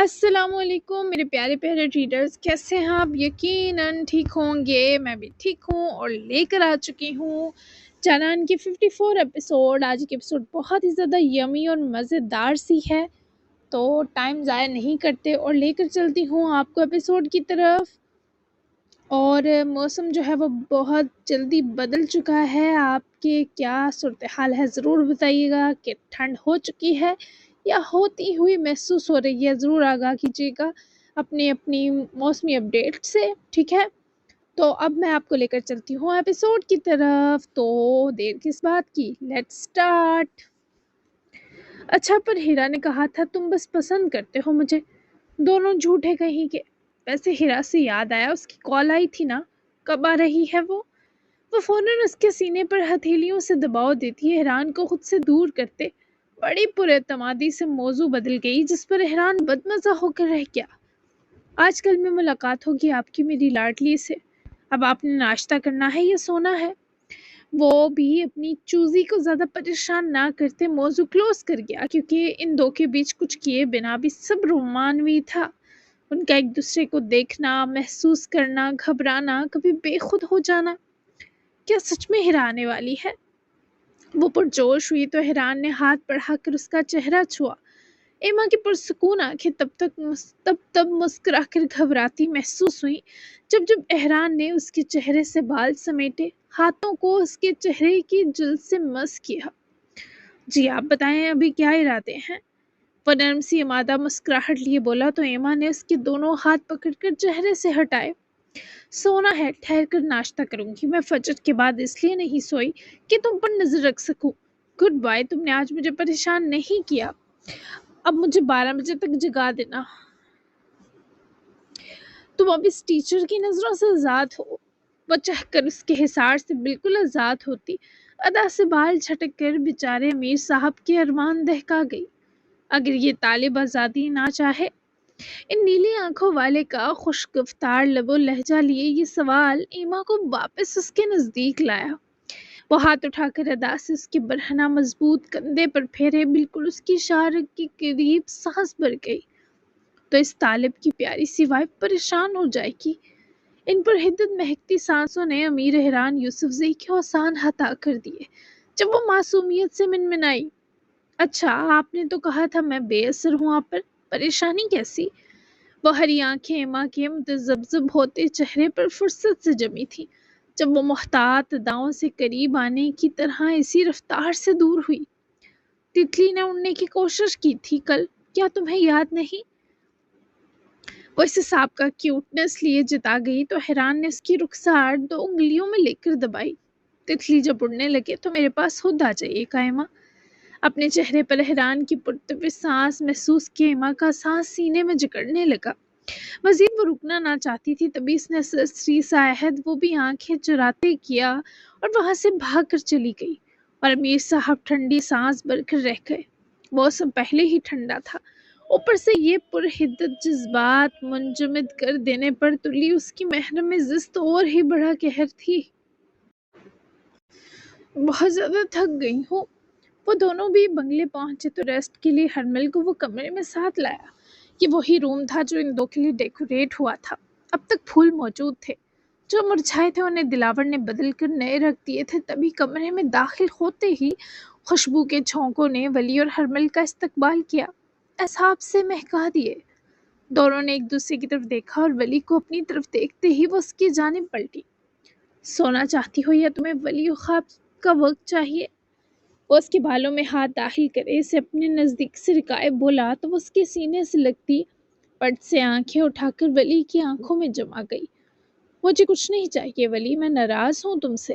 السلام علیکم میرے پیارے پیارے ریڈرز، کیسے ہیں آپ؟ یقیناً ٹھیک ہوں گے، میں بھی ٹھیک ہوں اور لے کر آ چکی ہوں چالان کی 54 ایپیسوڈ۔ آج کی ایپیسوڈ بہت ہی زیادہ یمی اور مزیدار سی ہے، تو ٹائم ضائع نہیں کرتے اور لے کر چلتی ہوں آپ کو ایپیسوڈ کی طرف۔ اور موسم جو ہے وہ بہت جلدی بدل چکا ہے، آپ کے کیا صورتحال ہے ضرور بتائیے گا کہ ٹھنڈ ہو چکی ہے یا ہوتی ہوئی محسوس ہو رہی ہے، ضرور آگاہ کیجیے گا اپنی موسمی اپڈیٹ سے، ٹھیک ہے؟ تو اب میں آپ کو لے کر چلتی ہوں ایپیسوڈ کی طرف، تو دیر کس بات کی، لیٹس سٹارٹ۔ اچھا، پر ہیرا نے کہا تھا تم بس پسند کرتے ہو مجھے، دونوں جھوٹے کہیں کے۔ ویسے ہیرا سے یاد آیا، اس کی کال آئی تھی نا، کب آ رہی ہے وہ فوراً اس کے سینے پر ہتھیلیوں سے دباؤ دیتی احران کو خود سے دور کرتے بڑی پراعتمادی سے موضوع بدل گئی، جس پر احران بدمزہ ہو کر رہ گیا۔ آج کل میں ملاقات ہوگی آپ کی میری لاڈلی سے، اب آپ نے ناشتہ کرنا ہے یا سونا ہے؟ وہ بھی اپنی چوزی کو زیادہ پریشان نہ کرتے موضوع کلوز کر گیا، کیونکہ ان دو کے بیچ کچھ کیے بنا بھی سب رومانوی تھا۔ ان کا ایک دوسرے کو دیکھنا، محسوس کرنا، گھبرانا، کبھی بے خود ہو جانا، کیا سچ میں ہرانے والی ہے؟ وہ پرجوش ہوئی تو احران نے ہاتھ بڑھا کر اس کا چہرہ چھوا۔ ایما کی پرسکون آنکھیں تب مسکرا کر گھبراتی محسوس ہوئیں جب احران نے اس کے چہرے سے بال سمیٹے، ہاتھوں کو اس کے چہرے کی جلد سے مس کیا۔ جی آپ بتائیں، ابھی کیا ارادے ہیں؟ وہ نرم سی مادہ مسکراہٹ لیے بولا تو ایما نے اس کے دونوں ہاتھ پکڑ کر چہرے سے ہٹائے۔ سونا ہے، ٹھہر کر ناشتہ کروں گی، میں فجر کے بعد اس لیے نہیں سوئی کہ تم پر نظر رکھ سکوں۔ گڈ بائے، تم نے آج مجھے پریشان نہیں کیا، اب مجھے 12 بجے تک جگا دینا۔ تم اب اس ٹیچر کی نظروں سے آزاد ہو۔ وہ چہ کر اس کے حصار سے بالکل آزاد ہوتی، ادا سے بال جھٹک کر بیچارے امیر صاحب کے ارمان دہکا گئی۔ اگر یہ طالب آزادی نہ چاہے؟ ان نیلی آنکھوں والے کا خوش گفتار لب و لہجہ لیے یہ سوال ایما کو واپس اس کے نزدیک لایا۔ وہ ہاتھ اٹھا کر ادا سے اس کے برہنہ مضبوط کندھے پر پھیرے، بالکل اس کی شارک کے قریب سانس بھر گئی۔ تو اس طالب کی پیاری سی وائف پریشان ہو جائے گی۔ ان پر حدت مہکتی سانسوں نے امیر احران یوسف زئی کے اوسان ہتا کر دیے جب وہ معصومیت سے منمنائی۔ اچھا، آپ نے تو کہا تھا میں بے اثر ہوں آپ پر، پریشانی کیسی؟ وہ ہری آنکھیں ایما کے متذبذب ہوتے چہرے پر فرصت سے جمی تھی جب وہ محتاط اداؤں سے قریب آنے کی طرح اسی رفتار سے دور ہوئی۔ تتلی نے اڑنے کی کوشش کی تھی کل، کیا تمہیں یاد نہیں؟ وہ اس حساب کا کیوٹنس لیے جتا گئی تو حیران نے اس کی رخسار 2 انگلیوں میں لے کر دبائی۔ تتلی جب اڑنے لگے تو میرے پاس خود آ جائیے گا ایما۔ اپنے چہرے پر حیران کی پرتوش سانس محسوس کی ایما کا سانس سینے میں جکڑنے لگا۔ مزید وہ رکنا نہ چاہتی تھی، تبھی اس نے سری سا عہد وہ بھی آنکھیں چراتے کیا اور وہاں سے بھاگ کر چلی گئی، اور امیر صاحب ٹھنڈی سانس بھر کر رہ گئے۔ موسم پہلے ہی ٹھنڈا تھا، اوپر سے یہ پرحدت جذبات منجمد کر دینے پر تلی اس کی محرم زست اور ہی بڑا قہر تھی۔ بہت زیادہ تھک گئی ہوں۔ وہ دونوں بھی بنگلے پہنچے تو ریسٹ کے لیے ہرمل کو وہ کمرے میں ساتھ لایا۔ یہ وہی روم تھا جو ان دو کے لیے ڈیکوریٹ ہوا تھا۔ اب تک پھول موجود تھے، جو مرجھائے تھے انہیں دلاور نے بدل کر نئے رکھ دیے تھے۔ تبھی کمرے میں داخل ہوتے ہی خوشبو کے جھونکوں نے ولی اور ہرمل کا استقبال کیا، اعصاب سے مہکا دیے۔ دونوں نے ایک دوسرے کی طرف دیکھا اور ولی کو اپنی طرف دیکھتے ہی وہ اس کی جانب پلٹی۔ سونا چاہتی ہو یا تمہیں ولی و خواب کا وقت چاہیے؟ وہ اس کے بالوں میں ہاتھ داخل کرے اسے اپنے نزدیک سے رکائے بولا تو وہ اس کے سینے سے لگتی پٹ سے آنکھیں اٹھا کر ولی کی آنکھوں میں جما گئی۔ مجھے کچھ نہیں چاہیے ولی، میں ناراض ہوں تم سے۔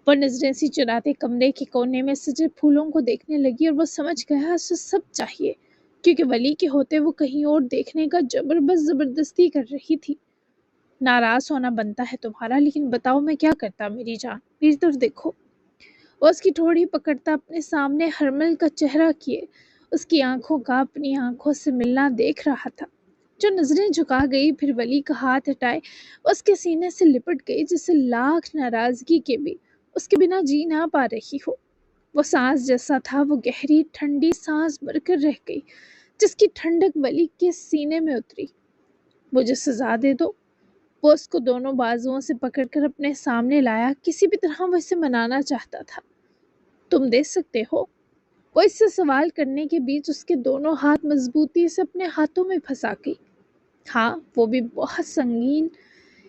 وہ نظریں سی چراتے کمرے کے کونے میں سجے پھولوں کو دیکھنے لگی اور وہ سمجھ گیا اسے سب چاہیے، کیونکہ ولی کے ہوتے وہ کہیں اور دیکھنے کا زبردستی کر رہی تھی۔ ناراض ہونا بنتا ہے تمہارا، لیکن بتاؤ میں کیا کرتا میری جان، میری طرف دیکھو۔ وہ اس کی ٹھوڑی پکڑتا اپنے سامنے ہرمل کا چہرہ کیے اس کی آنکھوں کا اپنی آنکھوں سے ملنا دیکھ رہا تھا، جو نظریں جھکا گئی پھر ولی کا ہاتھ ہٹائے اس کے سینے سے لپٹ گئی جسے لاکھ ناراضگی کے بھی اس کے بنا جی نہ پا رہی ہو۔ وہ سانس جیسا تھا، وہ گہری ٹھنڈی سانس بھر کر رہ گئی جس کی ٹھنڈک ولی کے سینے میں اتری۔ مجھے سزا دے دو۔ وہ اس کو دونوں بازوؤں سے پکڑ کر اپنے سامنے لایا، کسی بھی طرح وہ اسے منانا چاہتا تھا۔ تم دے سکتے ہو؟ وہ اس سے سوال کرنے کے بیچ اس کے دونوں ہاتھ مضبوطی سے اپنے ہاتھوں میں پھنسا گئی۔ ہاں، وہ بھی بہت سنگین۔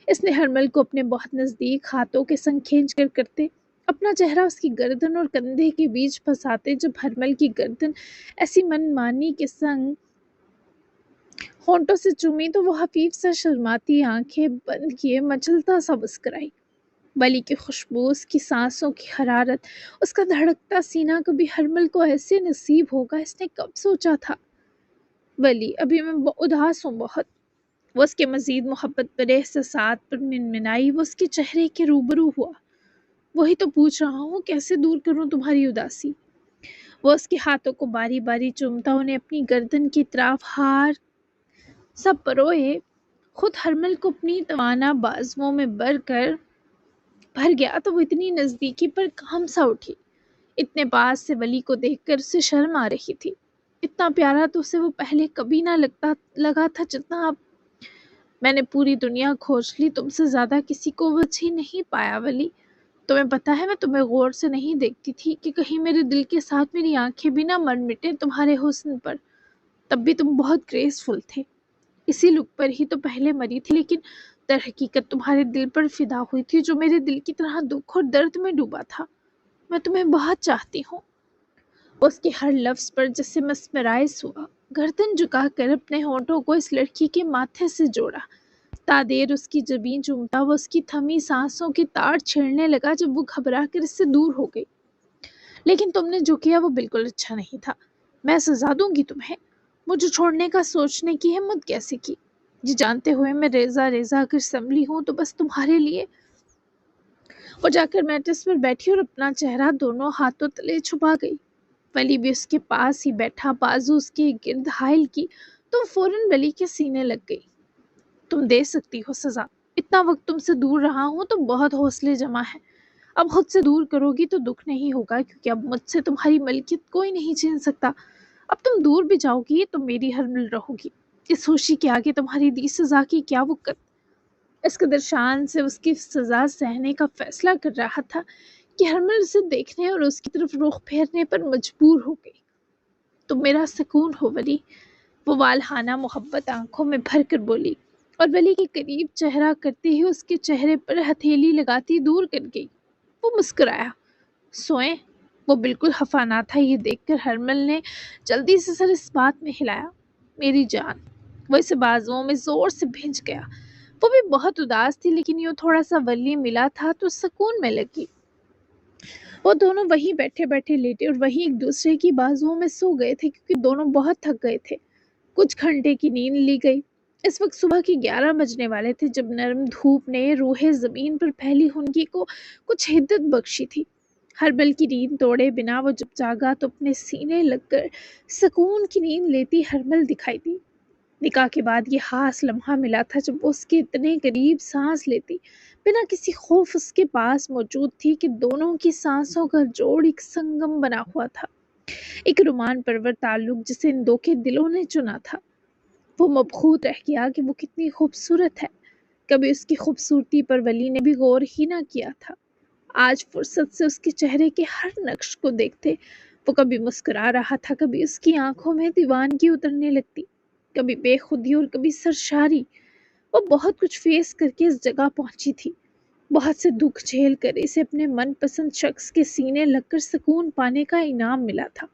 اس نے ہرمل کو اپنے بہت نزدیک ہاتھوں کے سنگ کھینچ کر کرتے اپنا چہرہ اس کی گردن اور کندھے کے بیچ پھنساتے، جب ہرمل کی گردن ایسی من مانی کے سنگ ہونٹوں سے چومی تو وہ حفیف سا شرماتی آنکھیں بند کیے مچلتا سا مسکرائی۔ ولی کی خوشبو، اس کی سانسوں کی حرارت، اس کا دھڑکتا سینہ، کبھی ہرمل کو ایسے نصیب ہوگا اس نے کب سوچا تھا؟ ولی، ابھی میں اداس ہوں بہت۔ وہ اس کے مزید محبت پر احساسات پر منمنائی۔ وہ اس کے چہرے کے روبرو ہوا۔ وہی تو پوچھ رہا ہوں، کیسے دور کروں تمہاری اداسی؟ وہ اس کے ہاتھوں کو باری باری چومتا انہیں اپنی گردن کی طرف ہار سب پروئے خود ہرمل کو اپنی توانا بازوؤں میں بھر گیا تو وہ اتنی نزدیکی پر کام سا اٹھی۔ اتنے پاس سے ولی کو دیکھ کر اسے شرم آ رہی تھی۔ اتنا پیارا تو اسے وہ پہلے کبھی نہ لگا تھا جتنا اب۔ میں نے پوری دنیا کھوج لی، تم سے زیادہ کسی کو وجہ نہیں پایا ولی۔ تمہیں پتا ہے میں تمہیں غور سے نہیں دیکھتی تھی کہ کہیں میرے دل کے ساتھ میری آنکھیں بھی نہ مر مٹیں تمہارے حسن پر۔ تب بھی تم بہت گریسفل تھے، اسی لک پر ہی تو پہلے مری تھی، لیکن در حقیقت تمہارے دل پر فدا ہوئی تھی جو میرے دل کی طرح دکھ اور درد میں ڈوبا تھا۔ میں تمہیں بہت چاہتی ہوں۔ اس کے ہر لفظ پر جیسے مسمرائز ہوا، گردن جھکا کر اپنے ہونٹوں کو اس لڑکی کے ماتھے سے جوڑا۔ تادیر اس کی جبین چومتا وہ اس کی تھمی سانسوں کے تار چھیڑنے لگا جب وہ گھبرا کر اس سے دور ہو گئی۔ لیکن تم نے جو کیا وہ بالکل اچھا نہیں تھا۔ میں سزا دوں گی تمہیں۔ مجھے چھوڑنے کا سوچنے کی ہمت کیسے کی؟ یہ جانتے ہوئے میں ریزہ ریزہ اگر سنبھلی ہوں تو بس تمہارے لیے۔ وہ جا کر میٹرس پر بیٹھی اور اپنا چہرہ دونوں ہاتھوں تلے چھپا گئی۔ ولی بھی اس کے پاس ہی بیٹھا، بازو اس کے گرد حائل کی تو فوراً ولی کے سینے لگ گئی۔ تم دے سکتی ہو سزا۔ اتنا وقت تم سے دور رہا ہوں تو بہت حوصلے جمع ہے۔ اب خود سے دور کرو گی تو دکھ نہیں ہوگا، کیونکہ اب مجھ سے تمہاری ملکیت کوئی نہیں چھین سکتا۔ اب تم دور بھی جاؤ گی تو میری ہرمل رہو گی۔ اس خوشی کے آگے تمہاری دی سزا کی کیا وقت؟ اس قدر شان سے اس کی سزا سہنے کا فیصلہ کر رہا تھا کہ ہرمل اسے دیکھنے اور اس کی طرف رخ پھیرنے پر مجبور ہو گئی۔ تم میرا سکون ہو ولی، وہ والہانہ محبت آنکھوں میں بھر کر بولی، اور ولی کے قریب چہرہ کرتے ہی اس کے چہرے پر ہتھیلی لگاتی دور کر گئی۔ وہ مسکرایا۔ سوئیں؟ وہ بالکل خفا نہ تھا۔ یہ دیکھ کر ہرمل نے جلدی سے سر اس بات میں ہلایا۔ میری جان۔ وہ اسے بازوؤں میں زور سے بھینچ گیا۔ وہ بھی بہت اداس تھی، لیکن یوں تھوڑا سا ولی ملا تھا تو سکون میں لگی۔ وہ دونوں وہیں بیٹھے بیٹھے لیٹے اور وہیں ایک دوسرے کی بازوؤں میں سو گئے تھے، کیونکہ دونوں بہت تھک گئے تھے۔ کچھ گھنٹے کی نیند لی گئی۔ اس وقت صبح کے 11 بجنے والے تھے، جب نرم دھوپ نے روح زمین پر پھیلی ہنگی کو کچھ حدت بخشی تھی۔ ہرمل کی نیند توڑے بنا وہ جب جاگا تو اپنے سینے لگ کر سکون کی نیند لیتی ہرمل دکھائی دی۔ نکاح کے بعد یہ خاص لمحہ ملا تھا جب وہ اس کے اتنے قریب سانس لیتی بنا کسی خوف اس کے پاس موجود تھی کہ دونوں کی سانسوں کا جوڑ ایک سنگم بنا ہوا تھا، ایک رومان پرور تعلق جسے ان دو کے دلوں نے چنا تھا۔ وہ مبہوت رہ گیا کہ وہ کتنی خوبصورت ہے۔ کبھی اس کی خوبصورتی پر ولی نے بھی غور ہی نہ کیا تھا۔ آج فرصت سے اس کے چہرے کے ہر نقش کو دیکھتے وہ کبھی مسکرا رہا تھا، کبھی اس کی آنکھوں میں دیوانگی اترنے لگتی، کبھی بے خودی اور کبھی سرشاری۔ وہ بہت کچھ فیس کر کے اس جگہ پہنچی تھی، بہت سے دکھ جھیل کر اسے اپنے من پسند شخص کے سینے لگ کر سکون پانے کا انعام ملا تھا۔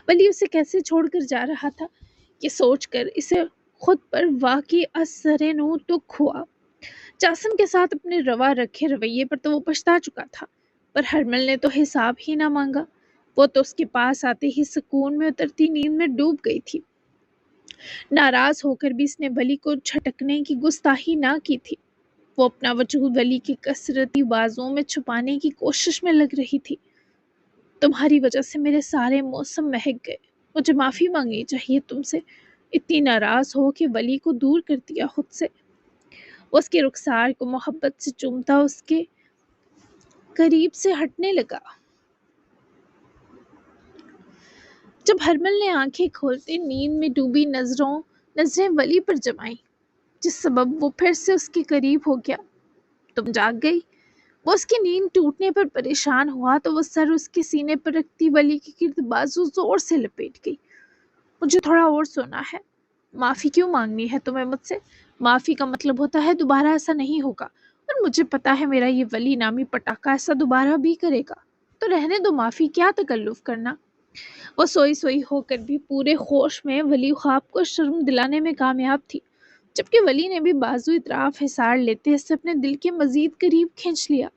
ولی اسے کیسے چھوڑ کر جا رہا تھا، یہ سوچ کر اسے خود پر واقعی اثر نو دکھ ہوا۔ جاسم کے ساتھ اپنے روا رکھے رویے پر تو وہ پچھتا چکا تھا، پر ہرمل نے تو حساب ہی نہ مانگا۔ وہ تو اس کے پاس آتے ہی سکون میں اترتی نیند میں ڈوب گئی تھی۔ ناراض ہو کر بھی اس نے ولی کو جھٹکنے کی گستاخی نہ کی تھی۔ وہ اپنا وجود ولی کی کثرتی بازوؤں میں چھپانے کی کوشش میں لگ رہی تھی۔ تمہاری وجہ سے میرے سارے موسم مہک گئے، مجھے معافی مانگنی چاہیے تم سے۔ اتنی ناراض ہو کہ ولی کو دور کر دیا خود سے۔ اس کے رخسار کو محبت سے چومتا اس کے قریب سے ہٹنے لگا۔ جب ہرمل نے آنکھیں کھولتے نیند میں ڈوبی نظریں ولی پر جمائیں، جس سبب وہ پھر سے اس کے قریب ہو گیا۔ تم جاگ گئی؟ وہ اس کی نیند ٹوٹنے پر پریشان ہوا تو وہ سر اس کے سینے پر رکھتی ولی کے گرد بازو زور سے لپیٹ گئی۔ مجھے تھوڑا اور سونا ہے۔ معافی کیوں مانگنی ہے تمہیں مجھ سے؟ معافی کا مطلب ہوتا ہے دوبارہ ایسا نہیں ہوگا، اور مجھے پتا ہے میرا یہ ولی نامی پٹاخہ ایسا دوبارہ بھی کرے گا، تو رہنے دو، معافی کیا تکلف کرنا۔ وہ سوئی سوئی ہو کر بھی پورے ہوش میں ولی خواب کو شرم دلانے میں کامیاب تھی، جبکہ ولی نے بھی بازو اطراف حصار لیتے اسے اپنے دل کے مزید قریب کھینچ لیا۔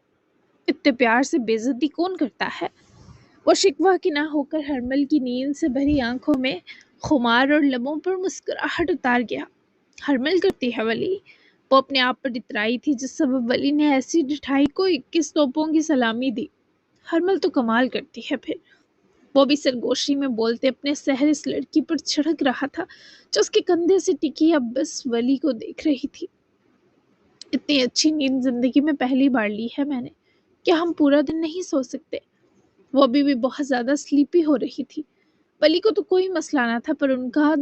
اتنے پیار سے بے عزتی کون کرتا ہے؟ وہ شکوہ کی نہ ہو کر ہرمل کی نیند سے بھری آنکھوں میں خمار اور لبوں پر مسکراہٹ اتار گیا۔ ہرمل کرتی ہے ولی؟ وہ اپنے آپ پر اترائی تھی، جس سبب ولی نے ایسی ڈٹھائی کو 21 توپوں کی سلامی دی۔ ہرمل تو کمال کرتی ہے پھر۔ وہ بھی سرگوشی میں بولتے اپنے سحر اس لڑکی پر چھڑک رہا تھا جو اس کے کندھے سے ٹکی اب بس ولی کو دیکھ رہی تھی۔ اتنی اچھی نیند زندگی میں پہلی بار لی ہے میں نے۔ کیا ہم پورا دن نہیں سو سکتے؟ وہ بھی بہت زیادہ سلیپی ہو رہی تھی۔ ولی کو تو کوئی مسئلہ نہ تھا، پر ان کا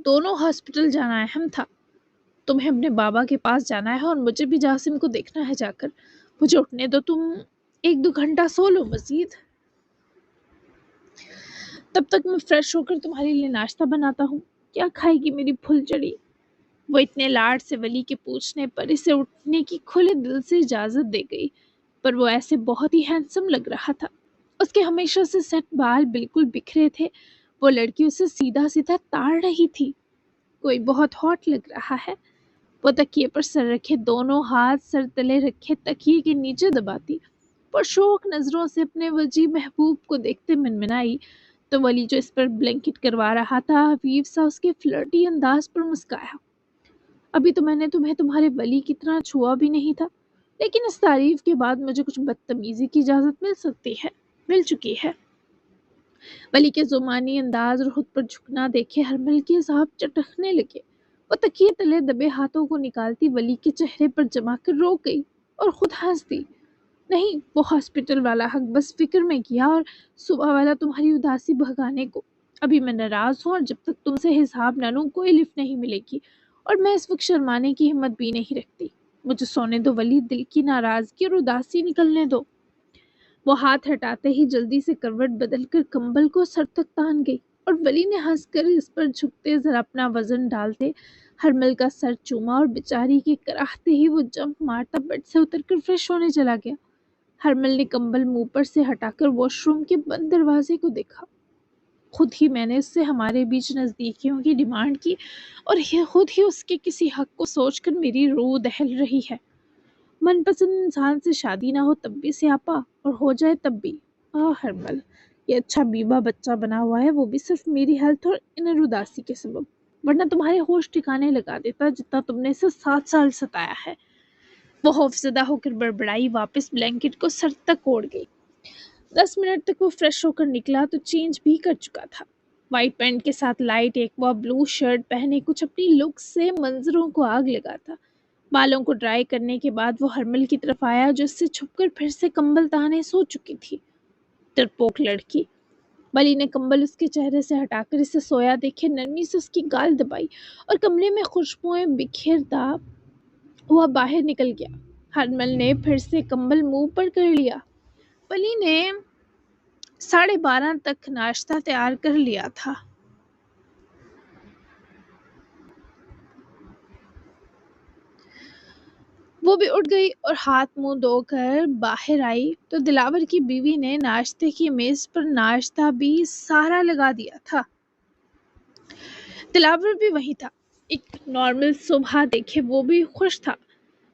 دونوں ہاسپٹل جانا اہم تھا۔ تمہیں اپنے بابا کے پاس جانا ہے اور مجھے بھی جاسم کو دیکھنا ہے جا کر۔ مجھے اٹھنے دو، تم 1-2 گھنٹہ سو لو مزید، تب تک میں فریش ہو کر تمہارے لیے ناشتہ بناتا ہوں۔ کیا کھائے گی میری پھل جڑی؟ وہ اتنے لاڈ سے ولی کے پوچھنے پر اسے اٹھنے کی کھلے دل سے اجازت دے گئی، پر وہ ایسے بہت ہی ہینڈسم لگ رہا تھا۔ اس کے ہمیشہ سے سیٹ بال بالکل بکھرے تھے۔ وہ لڑکی اسے سیدھا سیدھا تاڑ رہی تھی۔ کوئی بہت ہاٹ لگ رہا ہے۔ وہ تکیے پر سر رکھے دونوں ہاتھ سر تلے رکھے تکیے کے نیچے دباتی پرشوق نظروں سے اپنے وجی محبوب کو دیکھتے منمنائی، تو ولی جو اس پر بلینکٹ کروا رہا تھا حفیظ سا اس کے فلرٹی انداز پر مسکایا۔ ابھی تو میں نے تمہیں تمہارے ولی کی طرح چھوا بھی نہیں تھا، لیکن اس تعریف کے بعد مجھے کچھ بدتمیزی کی اجازت مل چکی ہے۔ ولی کے زمانی انداز اور خود پر جھکنا دیکھے ہرمل کے اعصاب چٹکنے لگے۔ وہ تکیے تلے دبے ہاتھوں کو نکالتی ولی کے چہرے پر جما کر رو گئی اور خود ہنس دی۔ نہیں، وہ ہاسپٹل والا حق بس فکر میں کیا، اور صبح والا تمہاری اداسی بھگانے کو۔ ابھی میں ناراض ہوں، اور جب تک تم سے حساب نہ لوں کوئی لفٹ نہیں ملے گی، اور میں اس وقت شرمانے کی ہمت بھی نہیں رکھتی۔ مجھے سونے دو ولی، دل کی ناراضگی اور اداسی نکلنے دو۔ وہ ہاتھ ہٹاتے ہی جلدی سے کروٹ بدل کر کمبل کو سر تک تان گئی، اور ولی نے ہنس کر اس پر جھکتے ذرا اپنا وزن ڈالتے ہرمل کا سر چوما، اور بیچاری کے کراہتے ہی وہ جمپ مارتا بیڈ سے اتر کر فریش ہونے چلا گیا۔ ہرمل نے کمبل منہ پر سے ہٹا کر واش روم کے بند دروازے کو دیکھا۔ خود ہی میں نے اس سے ہمارے بیچ نزدیکیوں کی ڈیمانڈ کی، اور یہ خود ہی اس کے کسی حق کو سوچ کر میری روح دہل رہی ہے۔ من پسند انسان سے شادی نہ ہو تب بھی سیاپا، اور ہو جائے تب بھی۔ ہرمل، یہ اچھا بیوہ بچہ بنا ہوا ہے، وہ بھی صرف میری ہیلتھ اور انر اداسی کے سبب، ورنہ تمہارے ہوش ٹھکانے لگا دیتا جتنا تم نے اسے 7 سال ستایا ہے۔ وہ خوفزدہ ہو کر بڑبڑائی، واپس بلینکٹ کو سر تک اوڑھ گئی۔ 10 منٹ تک وہ فریش ہو کر نکلا تو چینج بھی کر چکا تھا۔ وائٹ پینٹ کے ساتھ لائٹ ایکوا بلو شرٹ پہنے کچھ اپنی لک سے منظروں کو آگ لگا تھا۔ بالوں کو ڈرائی کرنے کے بعد وہ ہرمل کی طرف آیا جو اس سے چھپ کر پھر سے کمبل تانے سو چکی تھی۔ ڈرپوک لڑکی۔ ولی نے کمبل اس کے چہرے سے ہٹا کر اسے سویا دیکھے نرمی سے اس کی گال دبائی، اور کمرے میں خوشبوئیں بکھیرتا ہوا باہر نکل گیا۔ ہرمل نے پھر سے کمبل منہ پر کر لیا۔ ولی نے 12:30 تک ناشتہ تیار کر لیا تھا۔ وہ بھی اٹھ گئی اور ہاتھ منہ دھو کر باہر آئی تو دلاور کی بیوی نے ناشتے کی میز پر ناشتہ بھی سارا لگا دیا تھا۔ دلاور بھی وہیں تھا، ایک نارمل صبح دیکھے وہ بھی خوش تھا۔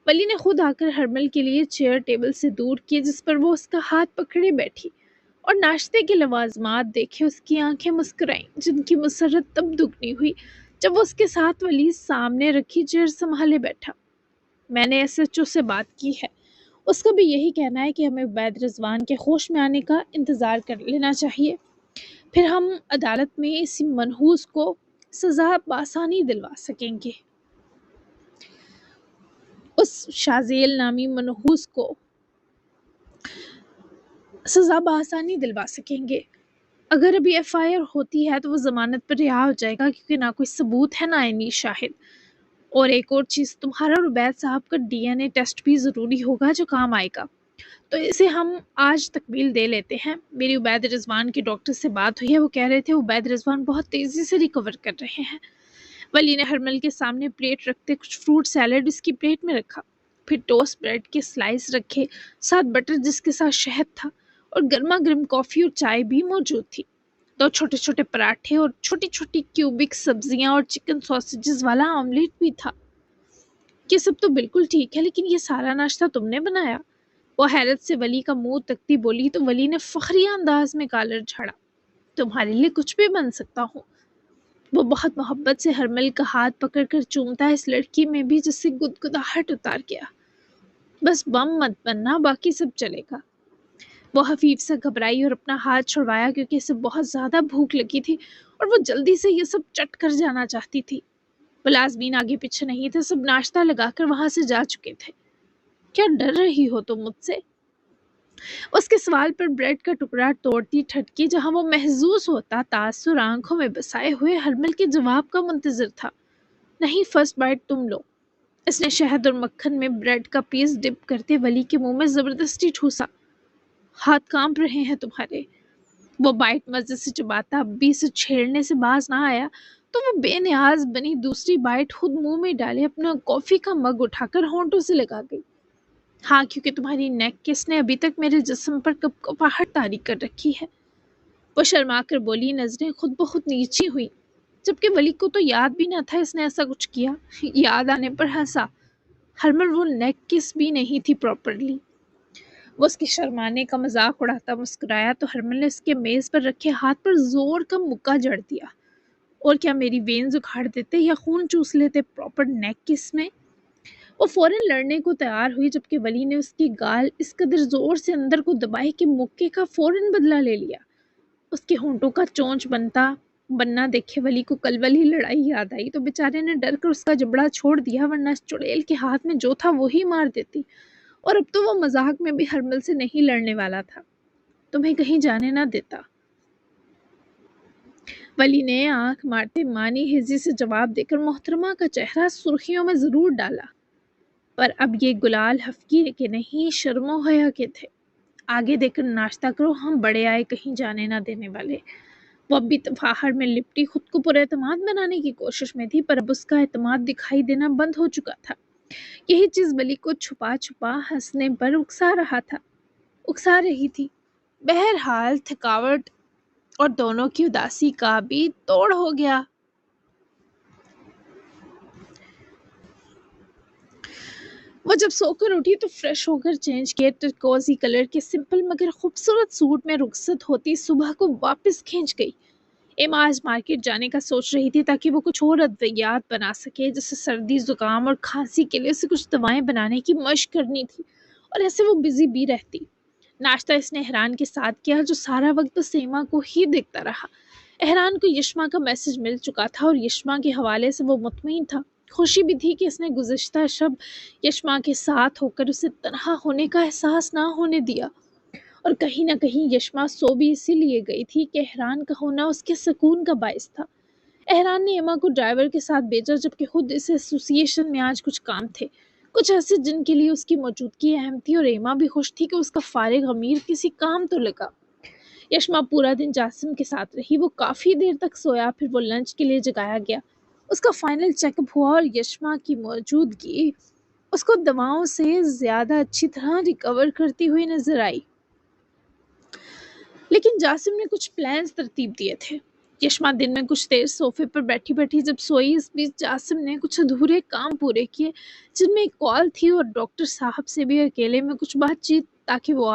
ولی نے خود آ کر ہرمل کے لیے چیئر ٹیبل سے دور کی جس پر وہ اس کا ہاتھ پکڑے بیٹھی، اور ناشتے کے لوازمات دیکھے اس کی آنکھیں مسکرائیں، جن کی مسرت تب دگنی ہوئی جب وہ اس کے ساتھ ولی سامنے رکھی چیئر سنبھالے بیٹھا۔ میں نے ایس ایچ او سے بات کی ہے، اس کا بھی یہی کہنا ہے کہ ہمیں عبید رضوان کے ہوش میں آنے کا انتظار کر لینا چاہیے، پھر ہم عدالت میں اسی منحوس کو سزا بآسانی دلوا سکیں گے۔ اس شازیل نامی منحوس کو سزا بآسانی دلوا سکیں گے۔ اگر ابھی FIR ہوتی ہے تو وہ ضمانت پر رہا ہو جائے گا، کیونکہ نہ کوئی ثبوت ہے نہ عینی شاہد۔ اور ایک اور چیز، تمہارا اور عبید صاحب کا DNA ٹیسٹ بھی ضروری ہوگا جو کام آئے گا، تو اسے ہم آج تکمیل دے لیتے ہیں۔ میری عبید رضوان کے ڈاکٹر سے بات ہوئی ہے، وہ کہہ رہے تھے عبید رضوان بہت تیزی سے ریکور کر رہے ہیں۔ ولی نے ہرمل کے سامنے پلیٹ رکھتے کچھ فروٹ سیلڈ اس کی پلیٹ میں رکھا، پھر ٹوسٹ بریڈ کے سلائس رکھے، ساتھ بٹر جس کے ساتھ شہد تھا، اور گرما گرم کافی اور چائے بھی موجود تھی۔ 2 چھوٹے چھوٹے پراٹھے اور چھوٹی چھوٹی کیوبک سبزیاں اور چکن سوسیجز والا آملیٹ بھی تھا۔ یہ سب تو بالکل ٹھیک ہے، لیکن یہ سارا ناشتہ تم نے بنایا؟ وہ حیرت سے ولی کا منہ تکتی بولی تو ولی نے فخریہ انداز میں کالر جھاڑا۔ تمہارے لیے کچھ بھی بن سکتا ہوں۔ وہ بہت محبت سے ہرمل کا ہاتھ پکڑ کر چومتا اس لڑکی میں بھی جس سے گدگداہٹ اتار گیا۔ بس بم مت بننا، باقی سب چلے گا۔ وہ حفیف سے گھبرائی اور اپنا ہاتھ چھڑوایا کیونکہ اسے بہت زیادہ بھوک لگی تھی اور وہ جلدی سے یہ سب چٹ کر جانا چاہتی تھی۔ ملازمین آگے پیچھے نہیں تھے، سب ناشتہ لگا کر وہاں سے جا چکے تھے۔ کیا ڈر رہی ہو تم مجھ سے؟ اس کے سوال پر بریڈ کا ٹکڑا توڑتی ٹھٹکی جہاں وہ محظوظ ہوتا تاثر آنکھوں میں بسائے ہوئے ہرمل کے جواب کا منتظر تھا۔ نہیں، فرسٹ بائٹ تم لو۔ اس نے شہد اور مکھن میں بریڈ کا پیس ڈپ کرتے ولی کے منہ میں زبردستی ٹھوسا۔ ہاتھ کانپ رہے ہیں تمہارے۔ وہ بائٹ مزے سے چباتا، اب بھی اسے چھیڑنے سے باز نہ آیا تو وہ بے نیاز بنی دوسری بائٹ خود منہ میں ڈالے اپنا کافی کا مگ اٹھا کر ہونٹوں سے لگا گئی۔ ہاں، کیونکہ تمہاری نیک کس نے ابھی تک میرے جسم پر کپکپاہٹ طاری کر رکھی ہے۔ وہ شرما کر بولی، نظریں خود بخود نیچی ہوئی، جبکہ ولی کو تو یاد بھی نہ تھا اس نے ایسا کچھ کیا۔ یاد آنے پر ہنسا۔ ہرمل وہ نیک کس بھی نہیں تھی پراپرلی۔ وہ اس کے شرمانے کا مذاق اڑاتا مسکرایا تو ہرمل نے اس کے میز پر رکھے ہاتھ پر زور کا مکہ جڑ دیا۔ اور کیا میری وینز اکھاڑ دیتے یا خون چوس لیتے پراپر نیک کس میں؟ وہ فوراً لڑنے کو تیار ہوئی جبکہ ولی نے اس کی گال اس قدر زور سے اندر کو دبائی کہ مکے کا فوراً بدلہ لے لیا۔ اس کے ہونٹوں کا چونچ بننا دیکھے ولی کو کل والی لڑائی یاد آئی تو بیچارے نے ڈر کر اس کا جبڑا چھوڑ دیا، ورنہ اس چڑیل کے ہاتھ میں جو تھا وہی مار دیتی، اور اب تو وہ مذاق میں بھی ہرمل سے نہیں لڑنے والا تھا۔ تمہیں کہیں جانے نہ دیتا۔ ولی نے آنکھ مارتے مانی ہزی سے جواب دے کر محترمہ کا چہرہ سرخیوں میں ضرور ڈالا، پر اب یہ گلال حفکی کے نہیں، شرم و حیا کے تھے۔ آگے دے کر ناشتہ کرو، ہم بڑے آئے کہیں جانے نہ دینے والے۔ وہ اب بھی تفاہر میں لپٹی خود کو پر اعتماد بنانے کی کوشش میں تھی، پر اب اس کا اعتماد دکھائی دینا بند ہو چکا تھا۔ یہی چیز ولی کو چھپا چھپا ہنسنے پر اکسا رہی تھی۔ بہرحال تھکاوٹ اور دونوں کی اداسی کا بھی توڑ ہو گیا۔ وہ جب سو کر اٹھی تو فریش ہو کر چینج کیے ٹرکوزی کلر کے سمپل مگر خوبصورت سوٹ میں رخصت ہوتی صبح کو واپس کھینچ گئی۔ ایما آج مارکیٹ جانے کا سوچ رہی تھی تاکہ وہ کچھ اور ادویات بنا سکے، جیسے سردی زکام اور کھانسی کے لیے اسے کچھ دوائیں بنانے کی مشق کرنی تھی، اور ایسے وہ بزی بھی رہتی۔ ناشتہ اس نے احران کے ساتھ کیا جو سارا وقت بس ایما کو ہی دیکھتا رہا۔ احران کو یشما کا میسج مل چکا تھا اور یشما کے حوالے سے وہ مطمئن تھا۔ خوشی بھی تھی کہ اس نے گزشتہ شب یشما کے ساتھ ہو کر اسے تنہا ہونے کا احساس نہ ہونے دیا، اور کہیں نہ کہیں یشما سو بھی اسی لیے گئی تھی کہ احران کا ہونا اس کے سکون کا باعث تھا۔ احران نے ایما کو ڈرائیور کے ساتھ بھیجا جبکہ خود اس ایسوسی ایشن میں آج کچھ کام تھے، کچھ ایسے جن کے لیے اس کی موجودگی اہم تھی، اور ایما بھی خوش تھی کہ اس کا فارغ ضمیر کسی کام تو لگا۔ یشما پورا دن جاسم کے ساتھ رہی، وہ کافی دیر تک سویا، پھر وہ لنچ کے لیے جگایا گیا۔ اس کا فائنل چیک اپ ہوا اور یشما کی موجودگی اس کو دواؤں سے زیادہ اچھی طرح ریکور کرتی ہوئی نظر آئی۔ لیکن جاسم نے کچھ پلانز ترتیب دیے تھے۔ یشما دن میں کچھ دیر صوفے پر بیٹھی بیٹھی جب سوئی، اس بیچ جاسم نے کچھ ادھورے کام پورے کیے، جن میں ایک کال تھی اور ڈاکٹر صاحب سے بھی اکیلے میں کچھ بات چیت، تاکہ وہ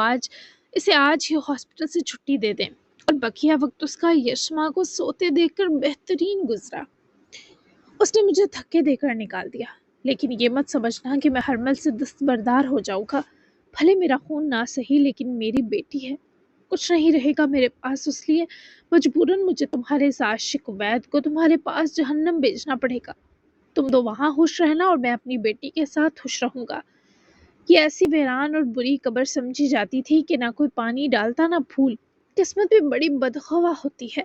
اسے آج ہی ہاسپٹل سے چھٹی دے دیں، اور بقیہ وقت اس کا یشما کو سوتے دیکھ کر بہترین گزرا۔ اس نے مجھے دھکے دے کر نکال دیا، لیکن یہ مت سمجھنا کہ میں ہرمل سے دستبردار ہو جاؤں گا۔ بھلے میرا خون نہ سہی، لیکن میری بیٹی ہے، کچھ نہیں رہے گا میرے پاس، اس لیے مجبوراً مجھے تمہارے اس عاشق عبید کو تمہارے پاس جہنم بھیجنا پڑے گا۔ تم دو وہاں خوش رہنا اور میں اپنی بیٹی کے ساتھ خوش رہوں گا۔ یہ ایسی ویران اور بری قبر سمجھی جاتی تھی کہ نہ کوئی پانی ڈالتا نہ پھول۔ قسمت بھی بڑی بدخواہ ہوتی ہے،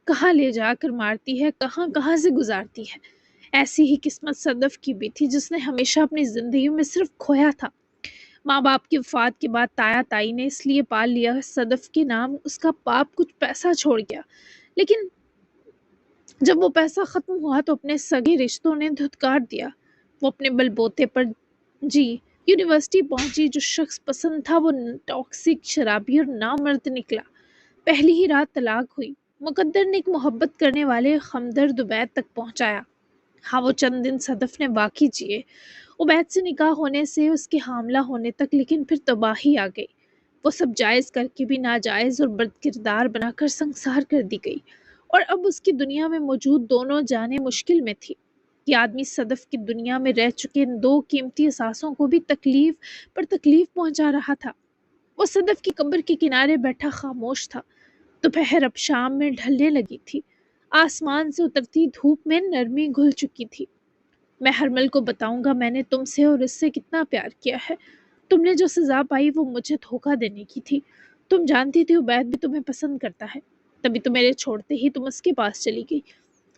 کہاں لے جا کر مارتی ہے، کہاں کہاں سے گزارتی ہے۔ ایسی ہی قسمت صدف کی بھی تھی، جس نے ہمیشہ اپنی زندگی میں صرف کھویا تھا۔ ماں باپ کی وفات کے بعد تایا تائی نے اس لیے پال لیا صدف کے نام، اس کا باپ کچھ پیسہ چھوڑ گیا، لیکن جب وہ پیسہ ختم ہوا تو اپنے سگے رشتوں نے دھتکار دیا۔ وہ اپنے بل بوتے پر جی یونیورسٹی پہنچی۔ جو شخص پسند تھا وہ ٹاکسک، شرابی اور نامرد نکلا۔ پہلی ہی رات طلاق ہوئی۔ مقدر نے ایک محبت کرنے والے ہمدرد عبید تک پہنچایا۔ ہاں، وہ چند دن صدف نے واقعی جیے، عبید سے نکاح ہونے سے اس کے حاملہ ہونے تک، لیکن پھر تباہی آ گئی۔ وہ سب جائز کر کے بھی ناجائز اور بد کردار بنا کر سنسار کر دی گئی، اور اب اس کی دنیا میں موجود دونوں جانیں مشکل میں تھی۔ یہ آدمی صدف کی دنیا میں رہ چکے ان دو قیمتی اثاثوں کو بھی تکلیف پر تکلیف پہنچا رہا تھا۔ وہ صدف کی قبر کے کنارے بیٹھا خاموش تھا۔ دوپہر اب شام میں ڈھلنے لگی تھی۔ آسمان سے اترتی دھوپ میں نرمی گھل چکی تھی۔ میں ہرمل کو بتاؤں گا میں نے تم سے اور اس سے کتنا پیار کیا ہے۔ تم نے جو سزا پائی وہ مجھے دھوکہ دینے کی تھی۔ تم جانتی تھی عبید بھی تمہیں پسند کرتا ہے، تبھی تو میرے چھوڑتے ہی تم اس کے پاس چلی گئی۔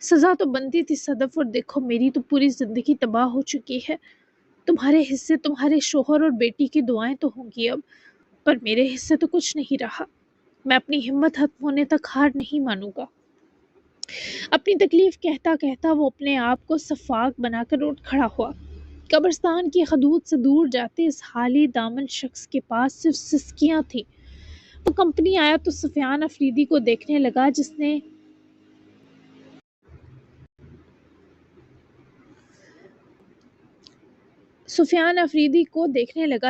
سزا تو بنتی تھی صدف، اور دیکھو میری تو پوری زندگی تباہ ہو چکی ہے۔ تمہارے حصے تمہارے شوہر اور بیٹی کی دعائیں تو ہوں گی اب، پر میرے حصے تو کچھ نہیں رہا۔ میں اپنی ہمت ختم ہونے تک ہار نہیں مانوں گا۔ اپنی تکلیف کہتا کہتا وہ اپنے آپ کو سفاک بنا کر اٹھ کھڑا ہوا۔ قبرستان کی حدود سے دور جاتے اس حالی دامن شخص کے پاس صرف سسکیاں تھیں۔ وہ کمپنی آیا تو سفیان افریدی کو دیکھنے لگا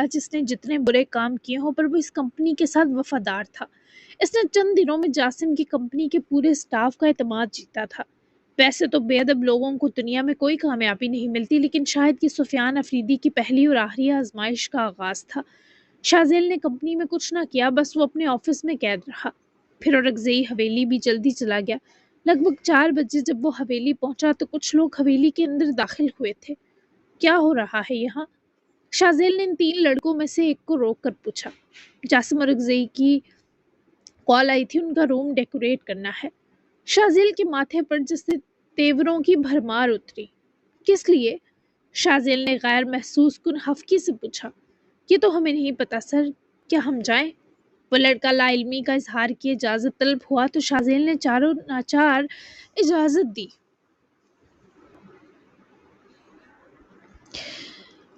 جس نے جتنے برے کام کیے ہوں پر وہ اس کمپنی کے ساتھ وفادار تھا۔ اس نے چند دنوں میں جاسم کی کمپنی کے پورے سٹاف کا اعتماد جیتا تھا۔ ویسے تو بے ادب لوگوں کو دنیا میں کوئی کامیابی نہیں ملتی، لیکن شاید یہ سفیان افریدی کی پہلی اور آخری آزمائش کا آغاز تھا۔ شازیل نے کمپنی میں کچھ نہ کیا، بس وہ اپنے آفس میں قید رہا۔ پھر اورکزئی حویلی بھی جلدی چلا گیا۔ لگ بھگ 4 بجے جب وہ حویلی پہنچا تو کچھ لوگ حویلی کے اندر داخل ہوئے تھے۔ کیا ہو رہا ہے یہاں؟ شازیل نے ان 3 لڑکوں میں سے ایک کو روک کر پوچھا۔ جاسم اورکزئی کی کال آئی تھی، ان کا روم ڈیکوریٹ کرنا ہے۔ شازیل کے ماتھے پر جیسے تیوروں کی بھرمار اتری۔ کس لیے؟ شازیل نے غیر محسوس کن خفگی سے پوچھا۔ یہ تو ہمیں نہیں پتا سر، کیا ہم جائیں؟ وہ لڑکا لا علمی کا اظہار کیے اجازت طلب ہوا تو شازیل نے چاروں ناچار اجازت دی۔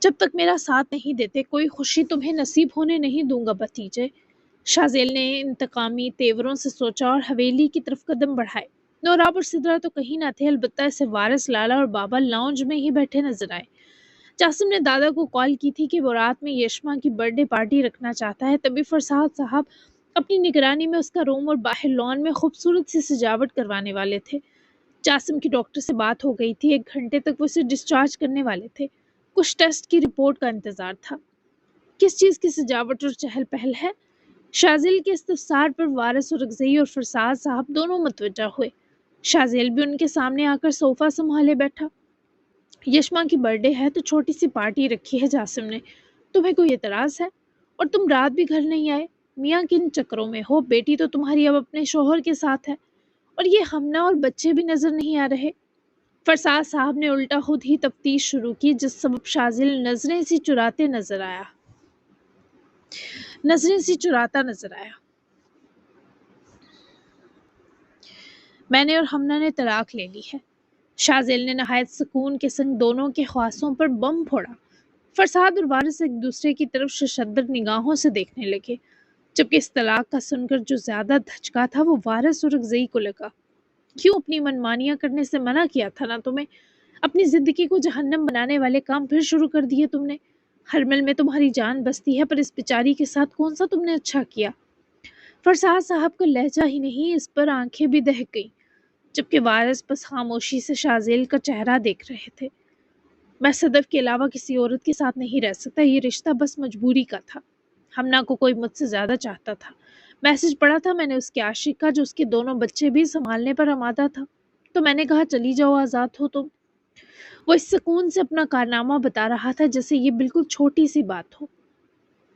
جب تک میرا ساتھ نہیں دیتے کوئی خوشی تمہیں نصیب ہونے نہیں دوں گا بھتیجے۔ شازیل نے انتقامی تیوروں سے سوچا اور حویلی کی طرف قدم بڑھائے۔ نوراب اور سدرا تو کہیں نہ تھے، البتہ اسے وارث لالا اور بابا لاؤنج میں ہی بیٹھے نظر آئے۔ جاسم نے دادا کو کال کی تھی کہ وہ رات میں یشما کی برتھ ڈے پارٹی رکھنا چاہتا ہے، تبھی فرساد صاحب اپنی نگرانی میں اس کا روم اور باہر لان میں خوبصورت سی سجاوٹ کروانے والے تھے۔ جاسم کی ڈاکٹر سے بات ہو گئی تھی، 1 گھنٹے تک وہ اسے ڈسچارج کرنے والے تھے۔ کچھ ٹیسٹ کی رپورٹ کا انتظار تھا۔ کس چیز کی سجاوٹ اور چہل پہل ہے؟ شازیل کے استفسار پر وارث اورکزئی اور فرساد صاحب دونوں متوجہ ہوئے۔ شازیل بھی ان کے سامنے آ کر صوفہ سنبھالے بیٹھا۔ یشما کی برتھ ڈے ہے تو چھوٹی سی پارٹی رکھی ہے جاسم نے، تمہیں کوئی اعتراض ہے؟ اور تم رات بھی گھر نہیں آئے، میاں کن چکروں میں ہو؟ بیٹی تو تمہاری اب اپنے شوہر کے ساتھ ہے، اور یہ ہمنا اور بچے بھی نظر نہیں آ رہے۔ فرساد صاحب نے الٹا خود ہی تفتیش شروع کی، جس سبب شازیل نظریں سی چراتا نظر آیا۔ میں نے اور ہمنا نے طلاق لے لی ہے۔ شازیل نے نہایت سکون کے سنگ دونوں کے خواصوں پر بم پھوڑا۔ فرساد اور وارث ایک دوسرے کی طرف ششدر نگاہوں سے دیکھنے لگے، جبکہ اس طلاق کا سن کر جو زیادہ دھچکا تھا وہ وارث اورکزئی کو لگا۔ کیوں اپنی منمانیاں کرنے سے منع کیا تھا نا تمہیں؟ اپنی زندگی کو جہنم بنانے والے کام پھر شروع کر دیے تم نے۔ ہرمل میں تمہاری جان بستی ہے، پر اس بیچاری کے ساتھ کون سا تم نے اچھا کیا؟ فرساد صاحب کا لہجہ ہی نہیں، اس پر آنکھیں بھی دہک گئیں، جبکہ وارث بس خاموشی سے شازیل کا چہرہ دیکھ رہے تھے۔ میں صدف کے علاوہ کسی عورت کے ساتھ نہیں رہ سکتا، یہ رشتہ بس مجبوری کا تھا۔ ہمنا کو کوئی مجھ سے زیادہ چاہتا تھا۔ میسج پڑھا تھا میں نے اس کے عاشق کا، جو اس کے دونوں بچے بھی سنبھالنے پر آمادہ تھا، تو میں نے کہا چلی جاؤ، آزاد ہو تم۔ وہ اس سکون سے اپنا کارنامہ بتا رہا تھا جیسے یہ بالکل چھوٹی سی بات ہو۔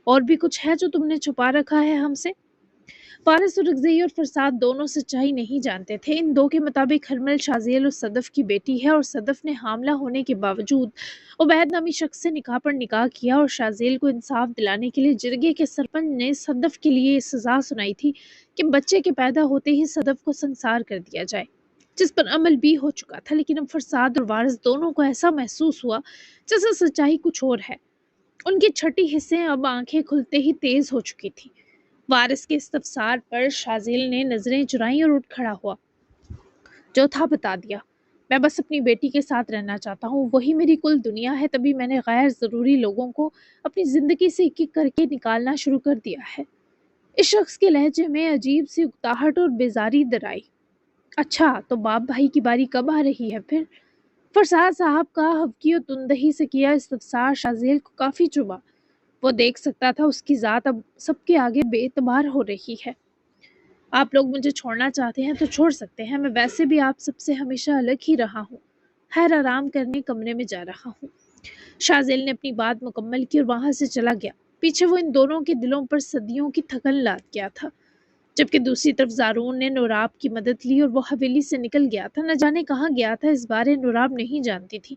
اور بھی کچھ ہے جو تم نے چھپا رکھا ہے ہم سے؟ فارس اور رگزئی اور فرساد دونوں سچائی نہیں جانتے تھے۔ ان دو کے مطابق ہرمل شازیل اور صدف کی بیٹی ہے، اور صدف نے حاملہ ہونے کے باوجود عبید نامی شخص سے نکاح پر نکاح کیا، اور شازیل کو انصاف دلانے کے لیے جرگے کے سرپنچ نے صدف کے لیے یہ سزا سنائی تھی کہ بچے کے پیدا ہوتے ہی صدف کو سنسار کر دیا جائے، جس پر عمل بھی ہو چکا تھا۔ لیکن اب فرساد اور وارث دونوں کو ایسا محسوس ہوا جیسے سچائی کچھ اور ہے۔ ان کی چھٹی حصے اب آنکھیں کھلتے ہی تیز ہو چکی تھی۔ وارث کے استفسار پر شازیل نے نظریں چرائیں اور اٹھ کھڑا ہوا۔ جو تھا بتا دیا۔ میں بس اپنی بیٹی کے ساتھ رہنا چاہتا ہوں، وہی میری کل دنیا ہے۔ تبھی میں نے غیر ضروری لوگوں کو اپنی زندگی سے ایک ایک کر کے نکالنا شروع کر دیا ہے۔ اس شخص کے لہجے میں عجیب سی اکتاہٹ اور بیزاری درائی۔ اچھا، تو باپ بھائی کی باری کب آ رہی ہے پھر؟ فرساد صاحب کا ہبکی اور تندہی سے کیا استفسار شازیل کو کافی چبھا۔ وہ دیکھ سکتا تھا اس کی ذات اب سب کے آگے بے اعتبار ہو رہی ہے۔ آپ لوگ مجھے چھوڑنا چاہتے ہیں تو چھوڑ سکتے ہیں، میں ویسے بھی آپ سب سے ہمیشہ الگ ہی رہا ہوں۔ خیر، آرام کرنے کمرے میں جا رہا ہوں۔ شازیل نے اپنی بات مکمل کی اور وہاں سے چلا گیا۔ پیچھے وہ ان دونوں کے دلوں پر صدیوں کی تھکن لاد گیا تھا، جبکہ دوسری طرف زارون نے نوراب کی مدد لی اور وہ حویلی سے نکل گیا تھا۔ نہ جانے کہاں گیا تھا اس بارے نوراب نہیں جانتی تھی،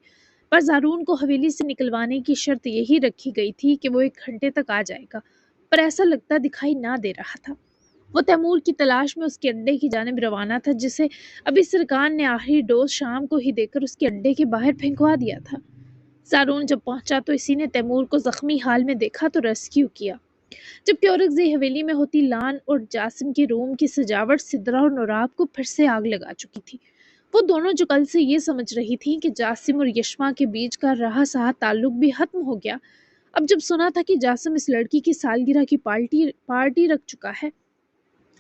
پر زارون کو حویلی سے نکلوانے کی شرط یہی رکھی گئی تھی کہ وہ 1 گھنٹے تک آ جائے گا، پر ایسا لگتا دکھائی نہ دے رہا تھا۔ وہ تیمور کی تلاش میں اس کے اڈے کی جانب روانہ تھا، جسے ابھی سرکان نے آخری ڈوز شام کو ہی دے کر اس کے اڈے کے باہر پھینکوا دیا تھا۔ زارون جب پہنچا تو اسی نے تیمور کو زخمی حال میں دیکھا تو ریسکیو کیا، جبکہ اورکزئی حویلی میں ہوتی لان اور جاسم کے روم کی سجاوٹ سدرا اور نوراب کو پھر سے آگ لگا چکی تھی۔ وہ دونوں جو کل سے یہ سمجھ رہی تھیں کہ جاسم اور یشما کے بیچ کا رہا سہا تعلق بھی ختم ہو گیا، اب جب سنا تھا کہ جاسم اس لڑکی کی سالگرہ کی پارٹی رکھ چکا ہے،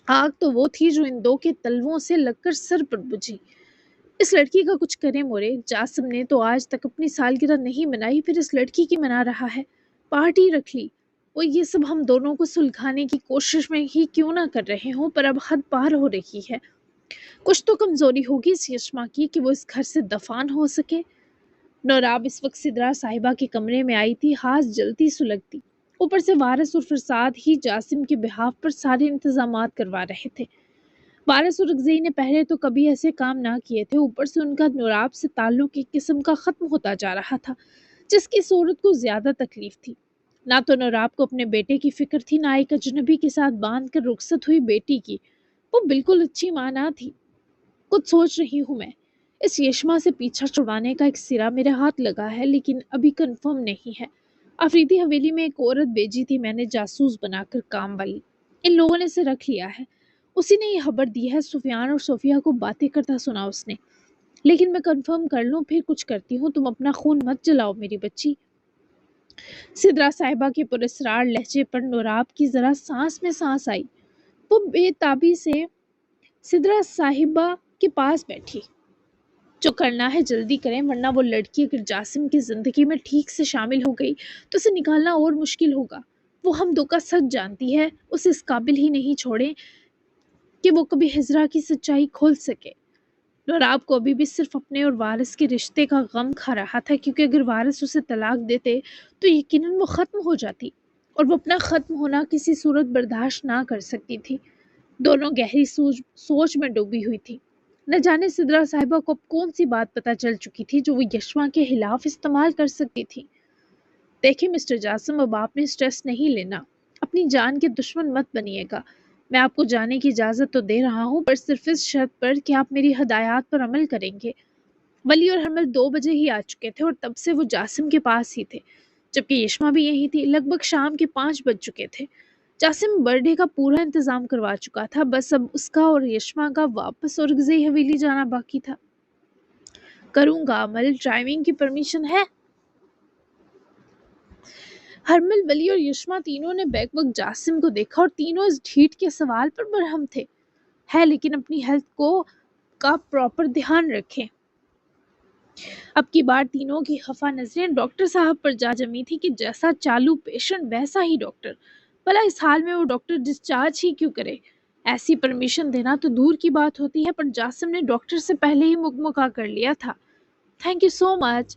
آگ تو وہ تھی جو ان دو کے تلووں سے لگ کر سر پر بجھی۔ اس لڑکی کا کچھ کرے مورے، جاسم نے تو آج تک اپنی سالگرہ نہیں منائی، پھر اس لڑکی کی منا رہا ہے، پارٹی رکھ لی۔ وہ یہ سب ہم دونوں کو سلجھانے کی کوشش میں ہی کیوں نہ کر رہے ہوں، پر اب حد پار ہو رہی ہے۔ کچھ تو کمزوری ہوگی اس یشما کی کہ وہ اس گھر سے دفان ہو سکے۔ نوراب اس وقت سدرا صاحبہ کے کمرے میں آئی تھی، ہاتھ جلتی سلگتی۔ اوپر سے وارث اور فرساد ہی جاسم کے بہاف پر سارے انتظامات کروا رہے تھے۔ وارث اور رگزئی نے پہلے تو کبھی ایسے کام نہ کیے تھے، اوپر سے ان کا نوراب سے تعلق ایک قسم کا ختم ہوتا جا رہا تھا، جس کی صورت کو زیادہ تکلیف تھی۔ نہ تو نوراب کو اپنے بیٹے کی فکر تھی، نہ ایک اجنبی کے ساتھ باندھ کر رخصت ہوئی بیٹی کی۔ وہ بالکل اچھی ماں نہ تھی۔ کچھ سوچ رہی ہوں میں، اس یشما سے پیچھا چھڑوانے کا ایک سرا میرے ہاتھ لگا ہے، لیکن ابھی کنفرم نہیں ہے۔ افریدی حویلی میں ایک عورت بھیجی تھی میں نے جاسوس بنا کر، کام والی۔ ان لوگوں نے اسے رکھ لیا ہے، اسی نے یہ خبر دی ہے۔ سفیان اور صوفیہ کو باتیں کرتا سنا اس نے، لیکن میں کنفرم کر لوں پھر کچھ کرتی ہوں، تم اپنا خون مت جلاؤ میری بچی۔ سدرا صاحبہ کے پراسرار لہجے پر نوراب کی ذرا سانس میں سانس آئی۔ وہ بے تابی سے سدرا صاحبہ کے پاس بیٹھی۔ جو کرنا ہے جلدی کریں، ورنہ وہ لڑکی اگر جاسم کی زندگی میں ٹھیک سے شامل ہو گئی تو اسے نکالنا اور مشکل ہوگا۔ وہ ہم دو کا سچ جانتی ہے، اسے اس قابل ہی نہیں چھوڑیں کہ وہ کبھی ہجرا کی سچائی کھول سکے۔ نوراب کو ابھی بھی صرف اپنے اور وارث کے رشتے کا غم کھا رہا تھا، کیونکہ اگر وارث اسے طلاق دیتے تو یقیناً وہ ختم ہو جاتی، اور وہ اپنا ختم ہونا کسی صورت برداشت نہ کر سکتی تھی۔ دونوں گہری سوچ میں ڈوبی ہوئی تھی۔ نہ جانے سدرا صاحبہ کو اب کون سی بات پتہ چل چکی تھی جو وہ یشما کے خلاف استعمال کر سکتی تھی۔ دیکھیں مسٹر جاسم، اب آپ نے سٹریس نہیں لینا، اپنی جان کے دشمن مت بنیے گا۔ میں آپ کو جانے کی اجازت تو دے رہا ہوں، پر صرف اس شرط پر کہ آپ میری ہدایات پر عمل کریں گے۔ ولی اور حرمل 2 بجے ہی آ چکے تھے، اور تب سے وہ جاسم کے پاس ہی تھے، جبکہ یشما بھی یہی تھی۔ لگ بھگ شام کے 5 بج چکے تھے۔ جاسم برتھ ڈے کا پورا انتظام کروا چکا تھا، بس اب اس کا اور یشما کا واپس اورکزئی حویلی جانا باقی تھا۔ کروں گا عمل، ڈرائیونگ کی پرمیشن ہے؟ ہرمل، ولی اور یشما تینوں نے بیک وقت جاسم کو دیکھا، اور تینوں اس ڈھیٹ کے سوال پر برہم تھے۔ ہے، لیکن اپنی ہیلتھ کا پراپر دھیان رکھیں۔ اب کی بار تینوں کی خفا نظریں ڈاکٹر صاحب پر جا جمی تھی کہ جیسا چالو پیشنٹ ویسا ہی ڈاکٹر۔ بھلا اس حال میں وہ ڈاکٹر ڈسچارج ہی کیوں کرے؟ ایسی پرمیشن دینا تو دور کی بات ہوتی ہے، پر جاسم نے ڈاکٹر سے پہلے ہی مکمکا کر لیا تھا۔ تھینک یو سو مچ،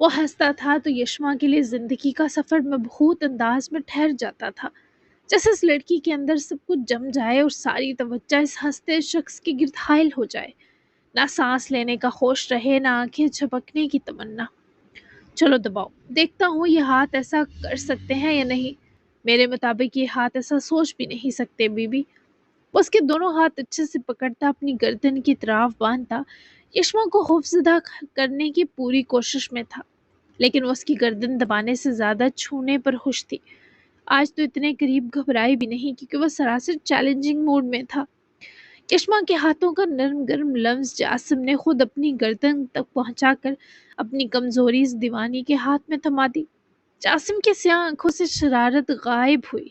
وہ ہنستا تھا تو یشما کے لیے زندگی کا سفر مبہوت انداز میں ٹھہر جاتا تھا، جیسے اس لڑکی کے اندر سب کچھ جم جائے اور ساری توجہ اس ہنستے شخص کے گرد حائل ہو جائے۔ نہ سانس لینے کا ہوش رہے، نہ آنکھیں جھپکنے کی تمنا۔ چلو دباؤ، دیکھتا ہوں یہ ہاتھ ایسا کر سکتے ہیں یا نہیں۔ میرے مطابق یہ ہاتھ ایسا سوچ بھی نہیں سکتے بی بی۔ وہ اس کے دونوں ہاتھ اچھے سے پکڑتا، اپنی گردن کی طرف باندھتا، یشما کو خوفزدہ کرنے کی پوری کوشش میں تھا، لیکن وہ اس کی گردن دبانے سے زیادہ چھونے پر خوش تھی۔ آج تو اتنے قریب گھبرائی بھی نہیں کیونکہ وہ سراسر چیلنجنگ موڈ میں تھا۔ یشما کے ہاتھوں کا نرم گرم لمس جاسم نے خود اپنی گردن تک پہنچا کر اپنی کمزوری اس دیوانی کے ہاتھ میں تھما دی۔ جاسم کی سیاہ آنکھوں سے شرارت غائب ہوئی۔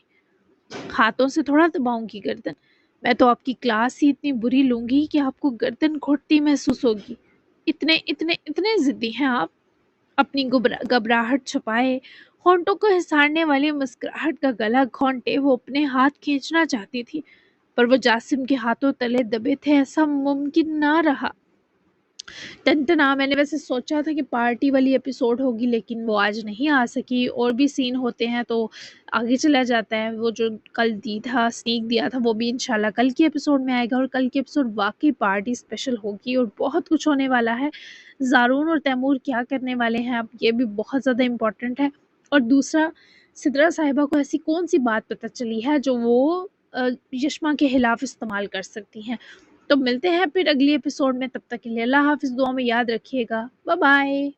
ہاتھوں سے تھوڑا دباؤں گی گردن، میں تو آپ کی کلاس ہی اتنی بری لوں گی کہ آپ کو گردن گھٹتی محسوس ہوگی۔ اتنے اتنے اتنے ضدی ہیں آپ۔ اپنی گھبراہٹ چھپائے ہونٹوں کو ہساڑنے والی مسکراہٹ کا گلا گھونٹے وہ اپنے ہاتھ کھینچنا چاہتی تھی، پر وہ جاسم کے ہاتھوں تلے دبے تھے، ایسا ممکن نہ رہا۔ ٹنٹنا، میں نے ویسے سوچا تھا کہ پارٹی والی ایپیسوڈ ہوگی لیکن وہ آج نہیں آ سکی، اور بھی سین ہوتے ہیں تو آگے چلا جاتا ہے۔ وہ جو کل دی تھا، سنیک دیا تھا، وہ بھی انشاءاللہ کل کی ایپیسوڈ میں آئے گا، اور کل کی ایپیسوڈ واقعی پارٹی اسپیشل ہوگی اور بہت کچھ ہونے والا ہے۔ زارون اور تیمور کیا کرنے والے ہیں اب یہ بھی بہت زیادہ امپورٹنٹ ہے۔ اور دوسرا، سدرا صاحبہ کو ایسی کون سی بات پتہ چلی ہے جو وہ یشما کے خلاف استعمال کر سکتی ہیں۔ تو ملتے ہیں پھر اگلی ایپیسوڈ میں، تب تک کے لیے اللہ حافظ، دعا میں یاد رکھیے گا، بائے بائے۔